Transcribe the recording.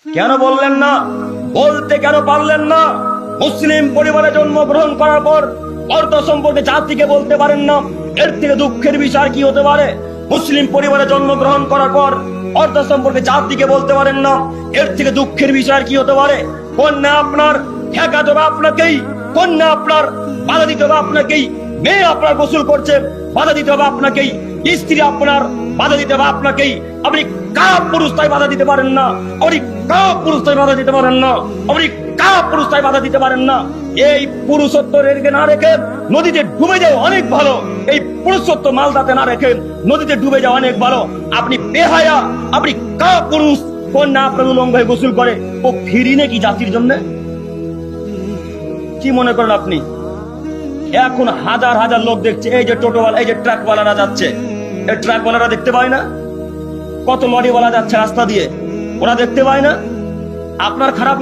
কেন বললেন না? বলতে কেন পারলেন না? মুসলিম পরিবারে জন্মগ্রহণ করার পর অর্থ সম্পর্কে জাতিকে বলতে পারেন না? এর থেকে দুঃখের বিষয় কি হতে পারে? মুসলিম পরিবারে জন্মগ্রহণ করার পর অর্থ সম্পর্কে জাতিকে বলতে পারেন না, এর থেকে দুঃখের বিষয় কি হতে পারে? কন্যা আপনার ঠেকাতে হবে আপনাকেই, কন্যা আপনার বাধা দিতে হবে আপনাকেই, মেয়ে আপনার গোসল করছে বাধা দিতে হবে আপনাকেই, স্ত্রী আপনার বাধা দিতে হবে আপনাকেই। আপনি কাপ পুরুষ তাই বাধা দিতে পারেন না, আপনি কাপ পুরুষ তাই বাধা দিতে পারেন না, আপনি কাপ পুরুষ তাই বাধা দিতে পারেন না। এই পুরুষত্ব রেখে না রেখে নদীতে ডুবে যাওয়া অনেক ভালো। এই পুরুষত্ব মালদাতে না রেখে নদীতে ডুবে যাওয়া অনেক ভালো। আপনি বেহায়া, আপনি কাপ পুরুষ, কন্যা আপনার উলঙ্গ হয়ে গোসল করে, ও ফিরি নাকি জাতির জন্য? কি মনে করেন আপনি? এখন হাজার হাজার লোক দেখছে, এই যে টোটোওয়ালা, এই যে ট্রাকওয়ালারা যাচ্ছে, এই ট্রাকওয়ালারা দেখতে পায় না? কত লরিওয়ালা যাচ্ছে রাস্তা দিয়ে, ওরা দেখতে পায় না? আপনার খারাপ